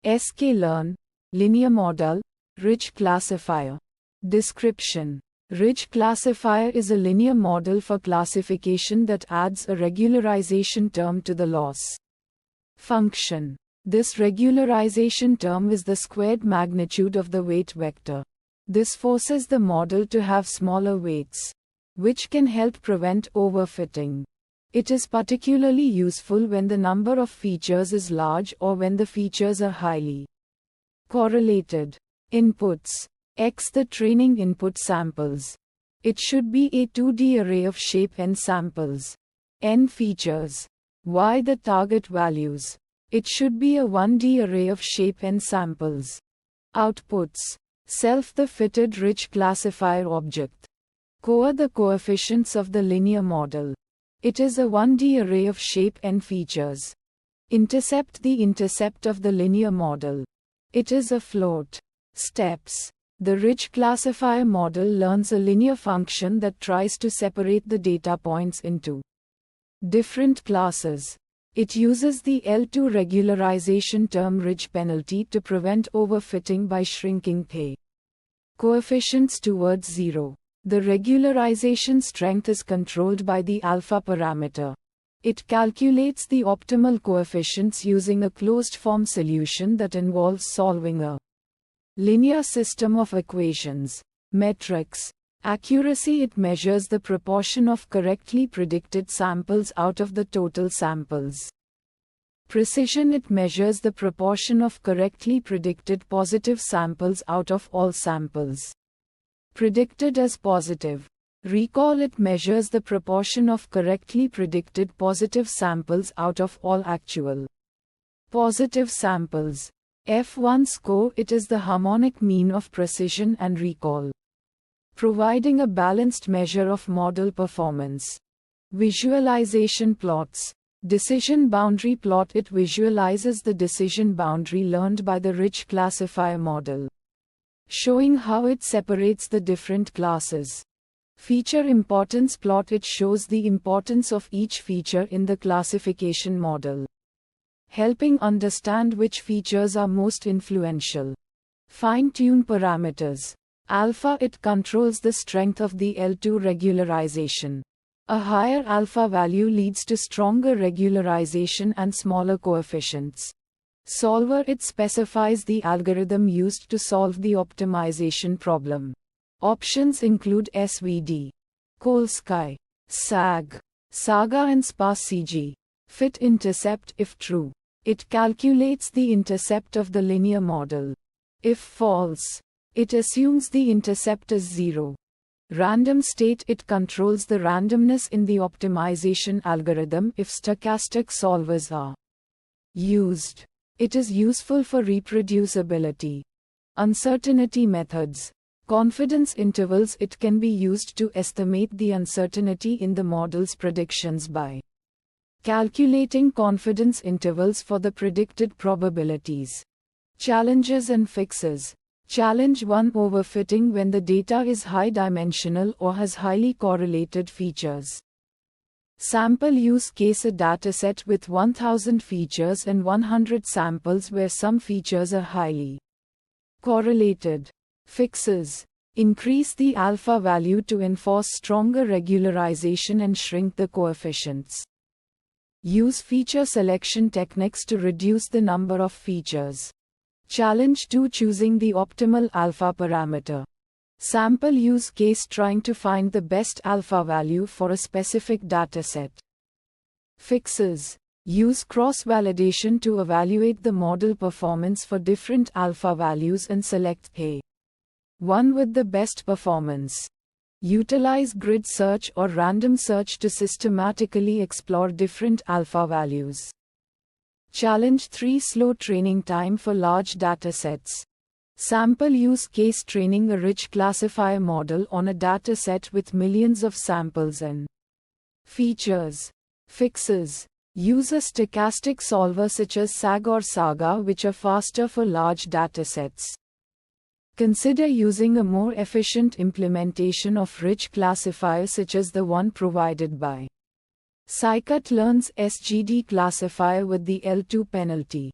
sklearn, linear model, ridge classifier. Description. Ridge classifier is a linear model for classification that adds a regularization term to the loss function. This regularization term is the squared magnitude of the weight vector. This forces the model to have smaller weights, which can help prevent overfitting. It is particularly useful when the number of features is large or when the features are highly correlated. Inputs. X the training input samples. It should be a 2D array of shape n samples. N features. Y the target values. It should be a 1D array of shape n samples. Outputs. Self the fitted ridge classifier object. Coa the coefficients of the linear model. It is a 1D array of shape n features. Intercept the intercept of the linear model. It is a float. Steps. The ridge classifier model learns a linear function that tries to separate the data points into different classes. It uses the L2 regularization term ridge penalty to prevent overfitting by shrinking the coefficients towards 0. The regularization strength is controlled by the alpha parameter. It calculates the optimal coefficients using a closed-form solution that involves solving a linear system of equations. Metrics. Accuracy. It measures the proportion of correctly predicted samples out of the total samples. Precision. It measures the proportion of correctly predicted positive samples out of all samples predicted as positive. Recall. It measures the proportion of correctly predicted positive samples out of all actual positive samples. F1 score. It is the harmonic mean of precision and recall, providing a balanced measure of model performance. Visualization plots. Decision boundary plot. It visualizes the decision boundary learned by the ridge classifier model, showing how it separates the different classes. Feature importance plot. It shows the importance of each feature in the classification model, helping understand which features are most influential. Fine-tune parameters. Alpha. It controls the strength of the L2 regularization. A higher alpha value leads to stronger regularization and smaller coefficients. Solver. It specifies the algorithm used to solve the optimization problem. Options include SVD, Kolsky, SAG, Saga and SparseCG. Fit intercept. If true, it calculates the intercept of the linear model. If false, it assumes the intercept is 0. Random state. It controls the randomness in the optimization algorithm if stochastic solvers are used. It is useful for reproducibility. Uncertainty methods. Confidence intervals. It can be used to estimate the uncertainty in the model's predictions by calculating confidence intervals for the predicted probabilities. Challenges and fixes. Challenge 1. Overfitting when the data is high-dimensional or has highly correlated features. Sample use case. A dataset with 1000 features and 100 samples where some features are highly correlated. Fixes. Increase the alpha value to enforce stronger regularization and shrink the coefficients. Use feature selection techniques to reduce the number of features. Challenge 2. Choosing the optimal alpha parameter. Sample use case. Trying to find the best alpha value for a specific dataset. Fixes. Use cross-validation to evaluate the model performance for different alpha values and select the one with the best performance. Utilize grid search or random search to systematically explore different alpha values. Challenge 3. Slow training time for large datasets. Sample use case. Training a ridge classifier model on a dataset with millions of samples and features. Fixes. Use a stochastic solver such as SAG or Saga, which are faster for large datasets. Consider using a more efficient implementation of ridge classifier such as the one provided by Scikit-learn's SGD classifier with the L2 penalty.